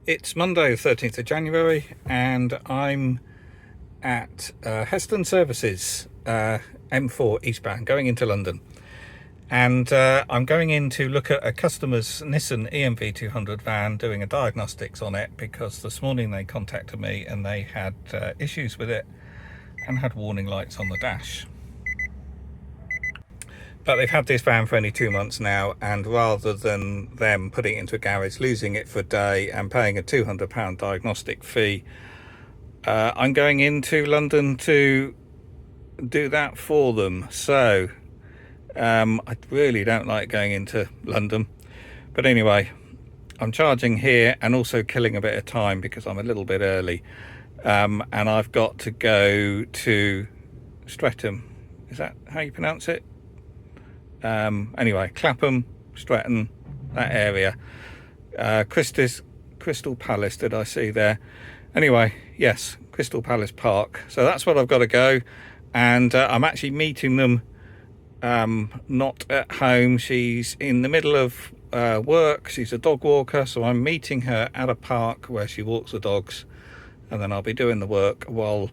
It's Monday the 13th of January and I'm at Heston Services, M4 eastbound, going into London. And I'm going in to look at a customer's Nissan E-NV200 van, doing a diagnostics on it, because this morning they contacted me and they had issues with it and had warning lights on the dash. But they've had this van for only 2 months now, and rather than them putting it into a garage, losing it for a day and paying a £200 diagnostic fee, I'm going into London to do that for them. So I really don't like going into London, but anyway, I'm charging here and also killing a bit of time because I'm a little bit early, and I've got to go to Streatham. Is that how you pronounce it? Anyway, Clapham, Stretton, that area. Crystal Palace, did I see there? Anyway, yes, Crystal Palace Park. So that's what I've got to go, and I'm actually meeting them not at home. She's in the middle of work. She's a dog walker, so I'm meeting her at a park where she walks the dogs, and then I'll be doing the work while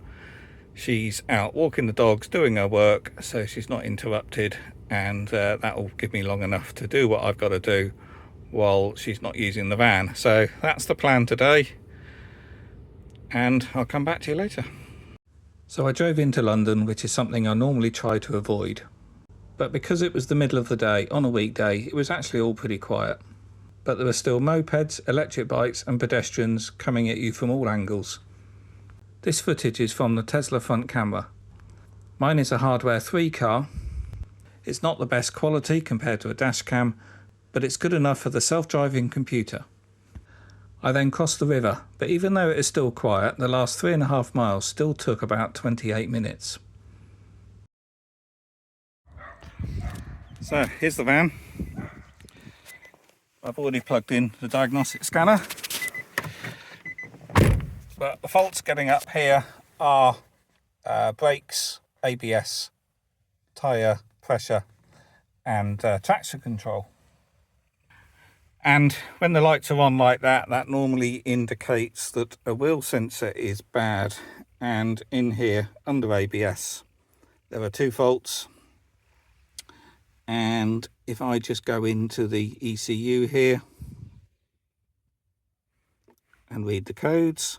she's out walking the dogs, doing her work, so she's not interrupted, and that will give me long enough to do what I've got to do while she's not using the van. So that's the plan today, and I'll come back to you later. So I drove into London, which is something I normally try to avoid, but because it was the middle of the day on a weekday, it was actually all pretty quiet. But there were still mopeds, electric bikes and pedestrians coming at you from all angles. This footage is from the Tesla front camera. Mine is a hardware 3 car. It's not the best quality compared to a dash cam, but it's good enough for the self-driving computer. I then crossed the river, but even though it is still quiet, the last 3.5 miles still took about 28 minutes. So here's the van. I've already plugged in the diagnostic scanner. But the faults getting up here are brakes, ABS, tyre pressure and traction control. And when the lights are on like that, that normally indicates that a wheel sensor is bad. And in here, under ABS, there are 2 faults. And if I just go into the ECU here and read the codes,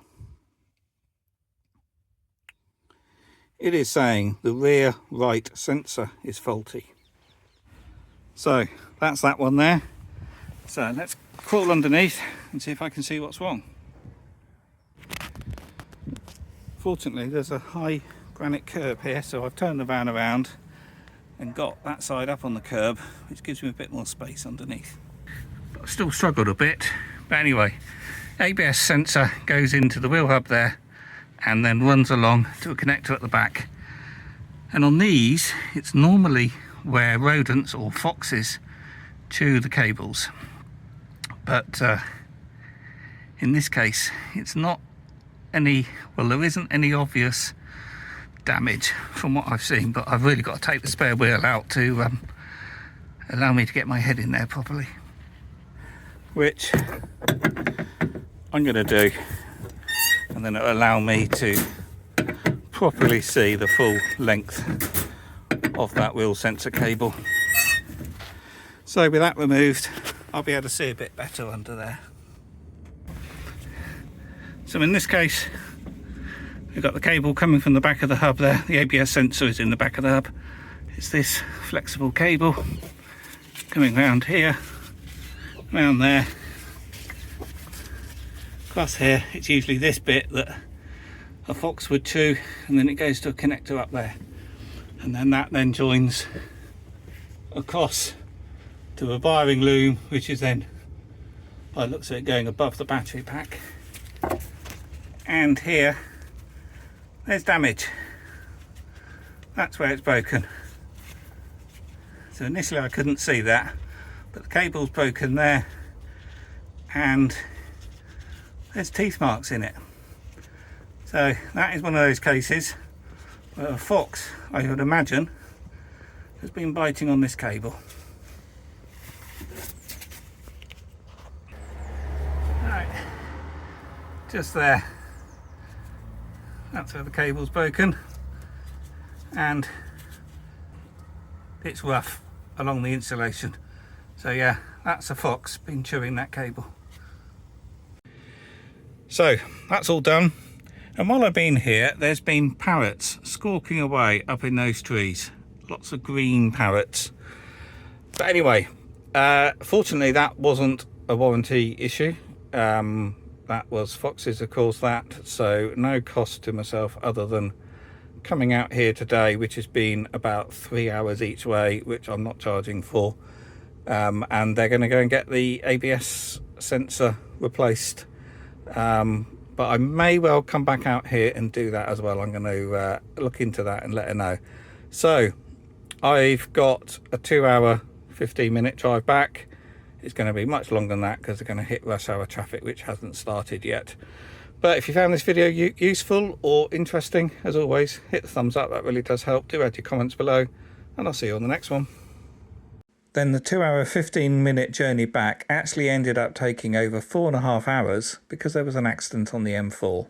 it is saying the rear right sensor is faulty. So that's that one there. So let's crawl underneath and see if I can see what's wrong. Fortunately, there's a high granite curb here, so I've turned the van around and got that side up on the curb, which gives me a bit more space underneath. But I've still struggled a bit. But anyway, ABS sensor goes into the wheel hub there and then runs along to a connector at the back. And on these, it's normally where rodents or foxes chew the cables. But in this case, it's not any, well, there isn't any obvious damage from what I've seen, but I've really got to take the spare wheel out to allow me to get my head in there properly. Which I'm going to do. And then it'll allow me to properly see the full length of that wheel sensor cable. So with that removed, I'll be able to see a bit better under there. So in this case, we've got the cable coming from the back of the hub there. The ABS sensor is in the back of the hub. It's this flexible cable coming round here, round there. Plus here, it's usually this bit that a fox would chew, and then it goes to a connector up there. And then that then joins across to a wiring loom, which is then, by the looks of it, going above the battery pack. And here, there's damage. That's where it's broken. So initially I couldn't see that, but the cable's broken there, and there's teeth marks in it. So that is one of those cases where a fox, I would imagine, has been biting on this cable. Right, just there. That's where the cable's broken, and it's rough along the insulation. So yeah, that's a fox been chewing that cable. So that's all done, and while I've been here, there's been parrots squawking away up in those trees. Lots of green parrots. But anyway, fortunately that wasn't a warranty issue. That was foxes have caused that, so no cost to myself other than coming out here today, which has been about 3 hours each way, which I'm not charging for. And they're going to go and get the ABS sensor replaced. But I may well come back out here and do that as well. I'm going to look into that and let her know. So I've got a 2 hour 15-minute drive back. It's going to be much longer than that because they're going to hit rush hour traffic, which hasn't started yet. But if you found this video useful or interesting, as always, hit the thumbs up. That really does help. Do add your comments below, and I'll see you on the next one. Then the 2 hour 15-minute journey back actually ended up taking over 4.5 hours because there was an accident on the M4.